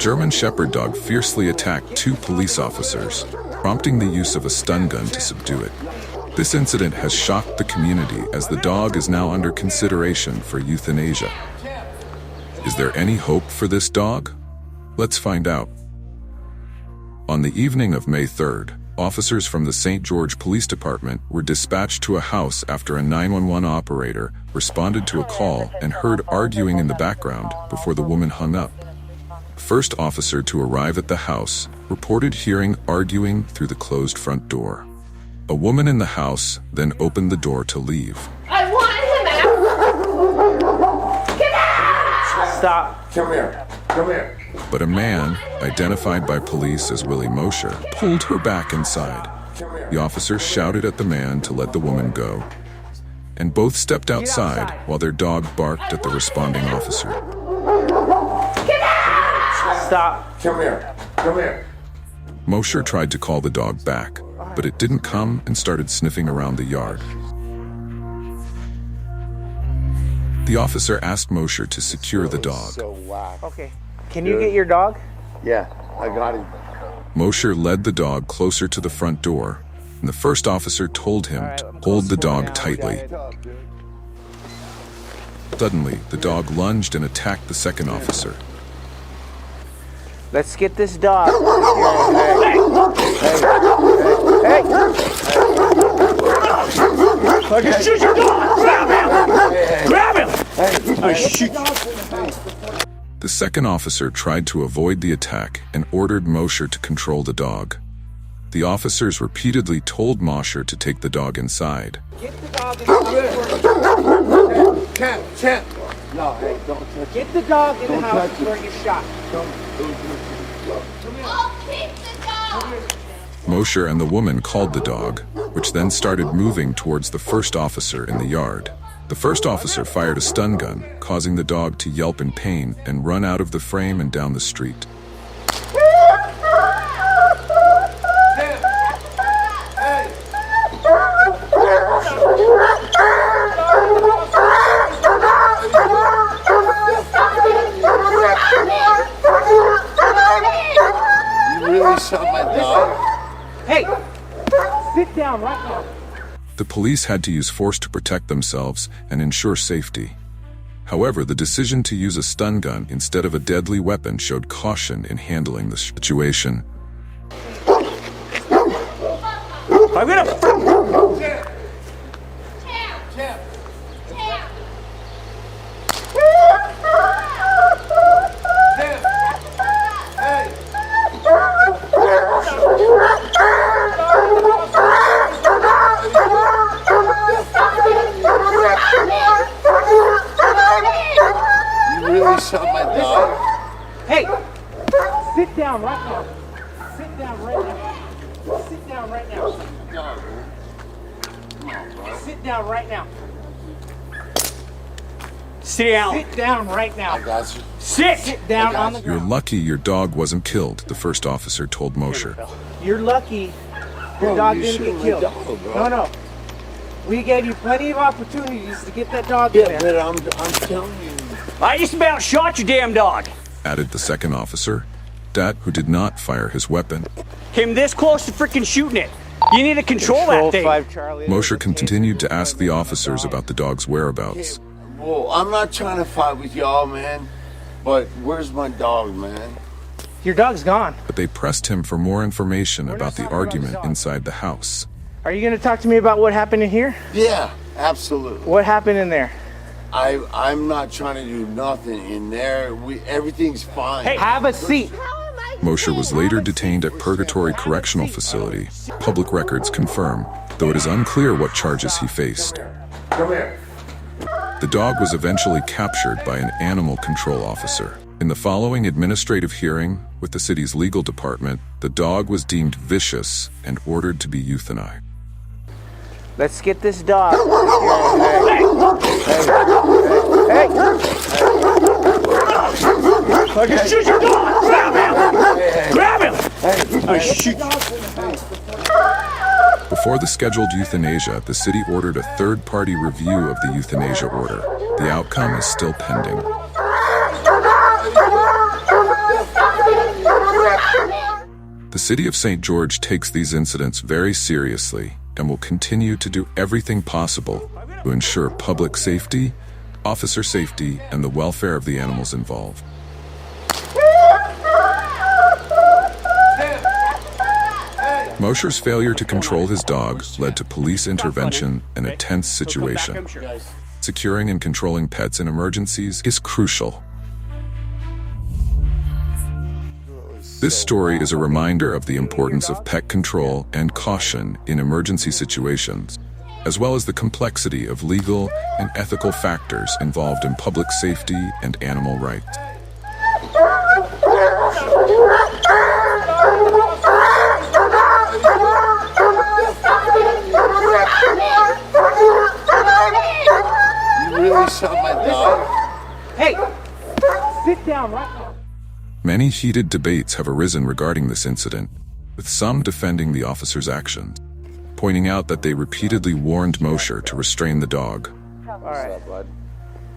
German Shepherd dog fiercely attacked two police officers, prompting the use of a stun gun to subdue it. This incident has shocked the community as the dog is now under consideration for euthanasia. Is there any hope for this dog? Let's find out. On the evening of May 3rd, officers from the St. George Police Department were dispatched to a house after a 911 operator responded to a call and heard arguing in the background before the woman hung up. First officer to arrive at the house reported hearing arguing through the closed front door. A woman in the house then opened the door to leave. I want him out! Get out! Stop. Come here. Come here. But a man, identified by police as Willie Mosher, pulled her back inside. The officer shouted at the man to let the woman go, and both stepped outside while their dog barked at the responding officer. Get out! Stop. Come here. Come here. Mosher tried to call the dog back, but it didn't come and started sniffing around the yard. The officer asked Mosher to secure the dog. Okay. Can you get your dog? Yeah, I got him. Mosher led the dog closer to the front door, and the first officer told him to hold the dog tightly. Suddenly, the dog lunged and attacked the second officer. Let's get this dog. Hey! Fucking shoot your dog! Grab him! Grab him! I shoot. The second officer tried to avoid the attack and ordered Mosher to control the dog. The officers repeatedly told Mosher to take the dog inside. Get the dog in the house. Champ. No, hey, don't touch it. Get the dog in the house before you shot. Mosher and the woman called the dog, which then started moving towards the first officer in the yard. The first officer fired a stun gun, causing the dog to yelp in pain and run out of the frame and down the street. You really shot my dog? Hey! Sit down right now. The police had to use force to protect themselves and ensure safety. However, the decision to use a stun gun instead of a deadly weapon showed caution in handling the situation. I'm gonna... Really shot my dog? Hey! Sit down right now. Sit down right now. Sit down right now. Sit down right now. Sit down. Sit down right now. I got you. Sit down on the You're ground. lucky your dog wasn't killed, the first officer told Mosher. You're lucky your dog you didn't shooting get my killed. dog, bro. No. We gave you plenty of opportunities to get that dog in Yeah, there. but I'm telling you. I just about shot your damn dog. Added the second officer, that who did not fire his weapon. Came this close to freaking shooting it. You need to control that thing. 5 Charlie. Mosher continued to ask the officers about the dog's whereabouts. Well, I'm not trying to fight with y'all, man. But where's my dog, man? Your dog's gone. But they pressed him for more information about the argument inside the house. Are you going to talk to me about what happened in here? Yeah, absolutely. What happened in there? I'm not trying to do nothing in there. Everything's fine. Hey, Have a seat. Mosher was later detained at Purgatory Correctional Facility. Public records confirm, though it is unclear what charges he faced. Come here. The dog was eventually captured by an animal control officer. In the following administrative hearing with the city's legal department, the dog was deemed vicious and ordered to be euthanized. Let's get this dog. Hey! Fucking shoot your dog! Grab him! Grab him! I shoot. Before the scheduled euthanasia, the city ordered a third-party review of the euthanasia order. The outcome is still pending. The city of St. George takes these incidents very seriously and will continue to do everything possible to ensure public safety, officer safety, and the welfare of the animals involved. Mosher's failure to control his dog led to police intervention in a tense situation. Securing and controlling pets in emergencies is crucial. This story is a reminder of the importance of pet control and caution in emergency situations, as well as the complexity of legal and ethical factors involved in public safety and animal rights. You really shot my dog. Hey, sit down right now. Many heated debates have arisen regarding this incident, with some defending the officer's actions, pointing out that they repeatedly warned Mosher to restrain the dog. All right. Bud?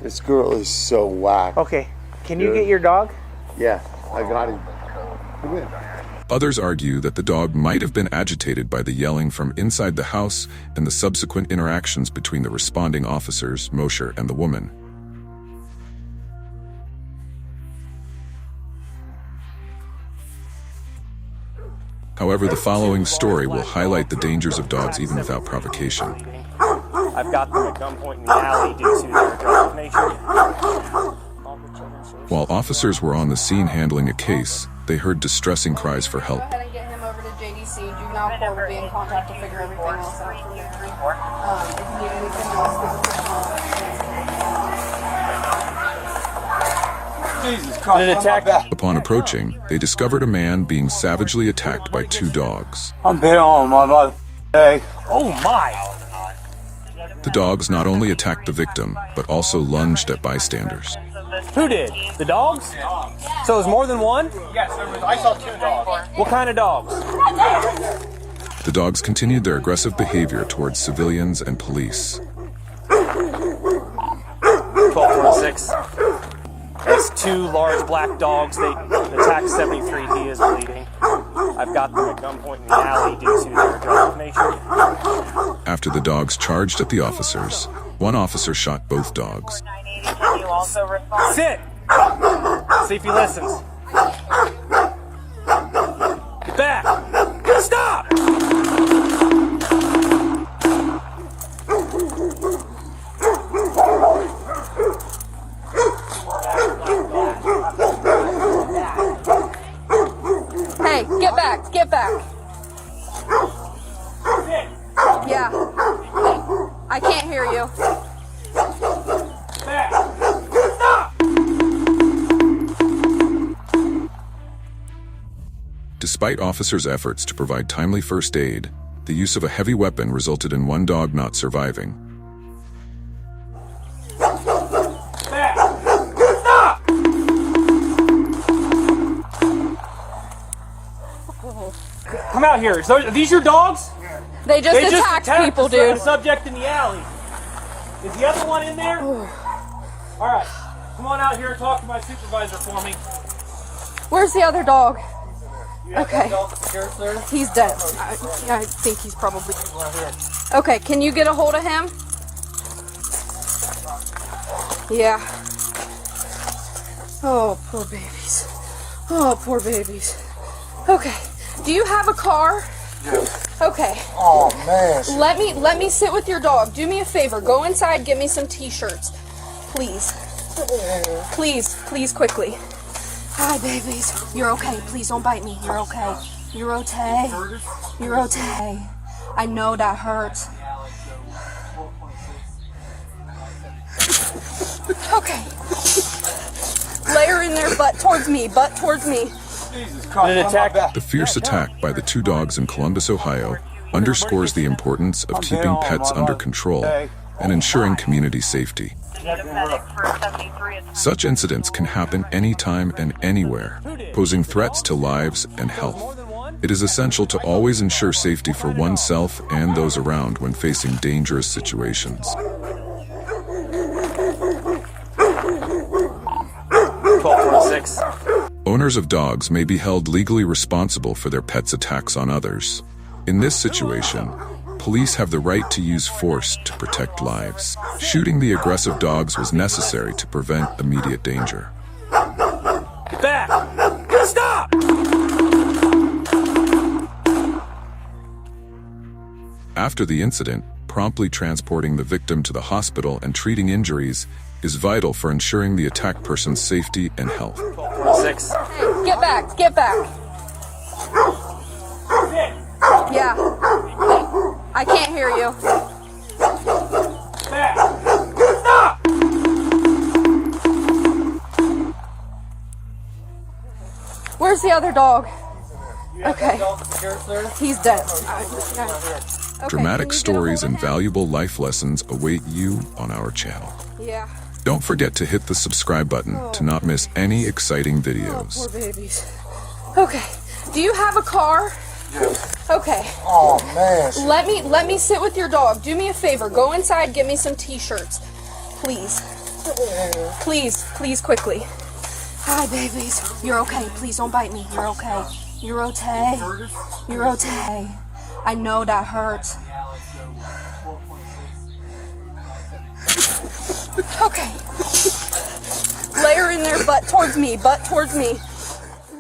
This girl is so whack. Okay, can you get your dog? Yeah, I got him. Come in. Others argue that the dog might have been agitated by the yelling from inside the house and the subsequent interactions between the responding officers, Mosher and the woman. However, the following story will highlight the dangers of dogs even without provocation. I've got them at gunpoint in the alley due to their drug nature. While officers were on the scene handling a case, they heard distressing cries for help. Go ahead and get him over to JDC. Juvenile court will be in contact to figure everything else out. If you need anything else, Jesus Christ, An attack. Upon approaching, they discovered a man being savagely attacked by two dogs. I'm bit on my mother. Hey. Oh my! The dogs not only attacked the victim, but also lunged at bystanders. Who did? The dogs? So it was more than one? Yes, I saw 2 dogs. What kind of dogs? The dogs continued their aggressive behavior towards civilians and police. 1246. It's 2 large black dogs. They attacked 73. He is bleeding. I've got them at gunpoint in the alley due to their drug nature. After the dogs charged at the officers, one officer shot both dogs. Can you also respond? Sit! See if he listens. Get back! Stop! hey, get back, get back. Yeah. Hey, I can't hear you. Despite officers' efforts to provide timely first aid, the use of a heavy weapon resulted in one dog not surviving. Come out here. So, are these your dogs? They just attacked people, the dude. subject in the alley. Is the other one in there? All right. Come on out here and talk to my supervisor for me. Where's the other dog? You have Okay. that dog here, sir? He's dead. I think he's probably... Okay, can you get a hold of him? Yeah. Oh, poor babies. Oh, poor babies. Okay. Do you have a car? Okay. Oh man. Let me sit with your dog. Do me a favor. Go inside, get me some t-shirts. Please. Please, quickly. Hi, babies. You're okay. Please don't bite me. You're okay. You're okay. You're okay. I know that hurts. Okay. Lay her in there, butt towards me. An attack. The fierce attack by the two dogs in Columbus, Ohio, underscores the importance of keeping pets under control and ensuring community safety. Such incidents can happen anytime and anywhere, posing threats to lives and health. It is essential to always ensure safety for oneself and those around when facing dangerous situations. 1246. Owner Owners of dogs may be held legally responsible for their pets' attacks on others. In this situation, police have the right to use force to protect lives. Shooting the aggressive dogs was necessary to prevent immediate danger. Get back! Stop! After the incident, promptly transporting the victim to the hospital and treating injuries is vital for ensuring the attacked person's safety and health. 6. Get back, get back. Yeah. I can't hear you. Stop! Where's the other dog? Okay. He's dead. Okay, Dramatic can you get a stories hold and of him? valuable life lessons await you on our channel. Yeah. Don't forget to hit the subscribe button to not miss any exciting Oh, videos. poor babies. Okay. Do you have a car? Okay. Oh man. Let me sit with your dog. Do me a favor. Go inside, get me some t-shirts. Please. Please, quickly. Hi, babies. You're okay. Please don't bite me. You're okay. You're okay. You're okay. I know that hurts. Okay. Lay her in there, butt towards me, butt towards me.